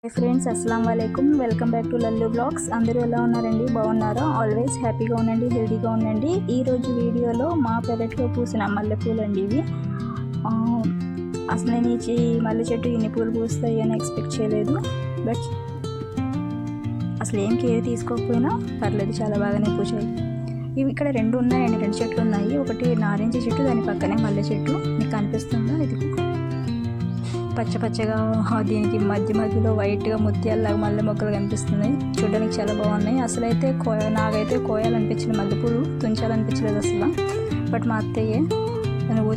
Friends అస్సలం వాలేకుమ్, welcome back to Lallu blogs. అందరూ ఎలా ఉన్నారండి? బాగున్నారా? ఆల్వేస్ హ్యాపీగా ఉండండి, హెల్తీగా ఉండండి. ఈరోజు వీడియోలో మా పెరట్లో పూసిన మల్లెపూలు అండి ఇవి. అసలు నేను ఈ మల్లె చెట్టు ఇన్ని పూలు పూస్తాయి అని ఎక్స్పెక్ట్ చేయలేదు. బట్ అసలు ఏం కేర్ తీసుకోకపోయినా పర్లేదు, చాలా బాగానే పూసాయి. ఇవి ఇక్కడ రెండు ఉన్నాయండి, రెండు చెట్లు ఉన్నాయి. ఒకటి నారింజ చెట్టు, దాని పక్కనే మల్లె చెట్టు. మీకు కనిపిస్తుందా? ఇది పచ్చగా, దీనికి మధ్యలో వైట్గా ముత్యాలలాగా మల్లె మొక్కలు కనిపిస్తున్నాయి. చూడడానికి చాలా బాగున్నాయి. అసలు అయితే నాకైతే కోయాలనిపించింది, మల్లెపూలు తుంచాలనిపించలేదు అసలు. బట్ మా అత్తయ్యే నువ్వు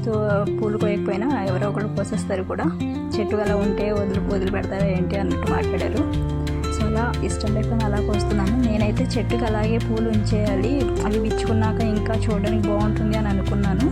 పూలు కోయకపోయినా ఎవరో ఒకరు కోసేస్తారు కూడా, చెట్టు అలా ఉంటే వదిలి పెడతారా ఏంటి అన్నట్టు మాట్లాడారు. సో అలా ఇష్టం లేకుండా అలా కోస్తున్నాను. నేనైతే చెట్టుకి అలాగే పూలు ఉంచేయాలి, అవి విచ్చుకున్నాక ఇంకా చూడడానికి బాగుంటుంది అని అనుకున్నాను.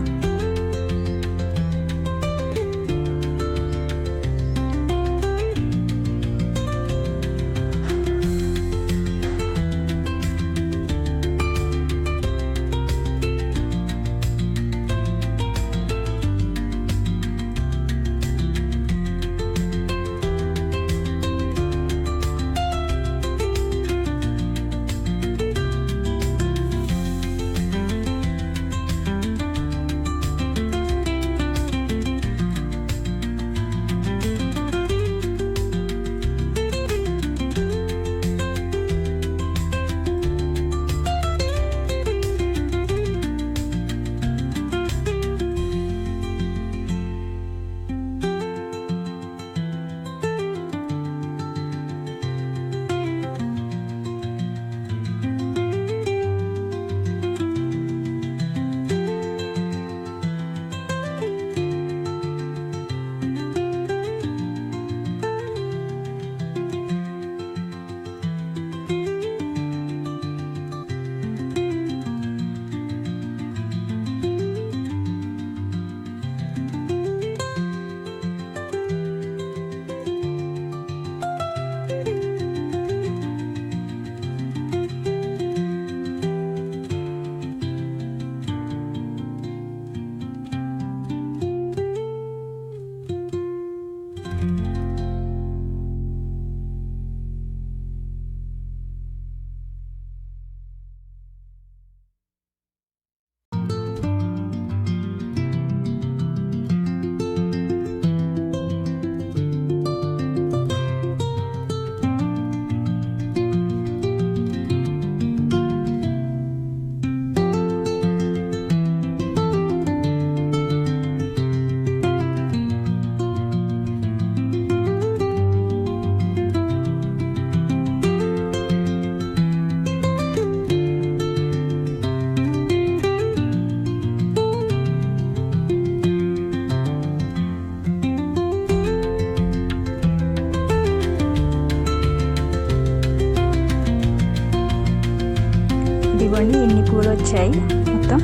ఇదిగోండి, ఇన్ని పూలు వచ్చాయి. మొత్తం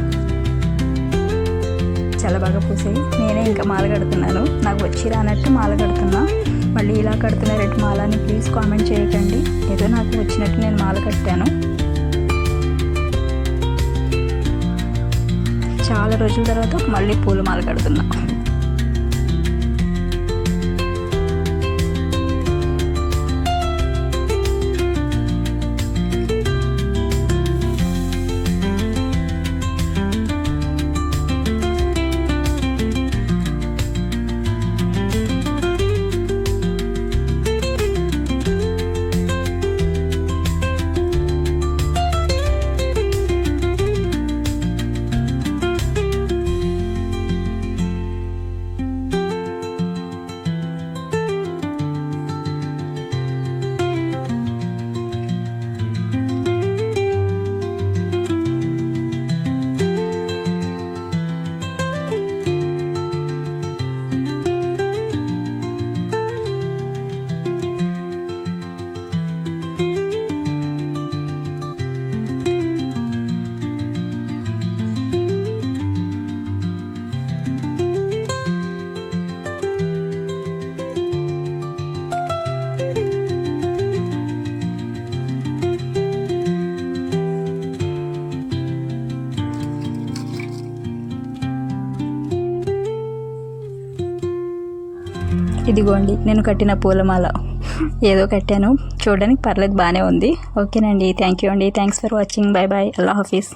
చాలా బాగా పూసాయి. నేనే ఇంకా మాల కడుతున్నాను. నాకు వచ్చి రానట్టు మాల కడుతున్నా. మళ్ళీ ఇలా కడుతున్నారంటే మాలని ప్లీజ్ కామెంట్ చేయకండి. ఏదో నాకు వచ్చినట్టు నేను మాల కట్టాను. చాలా రోజుల తర్వాత మళ్ళీ పూల మాల కడుతున్నా. ఇదిగోండి నేను కట్టిన పూలమాల. ఏదో కట్టాను, చూడడానికి పర్లేదు, బాగానే ఉంది. ఓకేనండి, థ్యాంక్ యూ అండి, thanks for watching, bye bye, అల్లా హాఫీస్.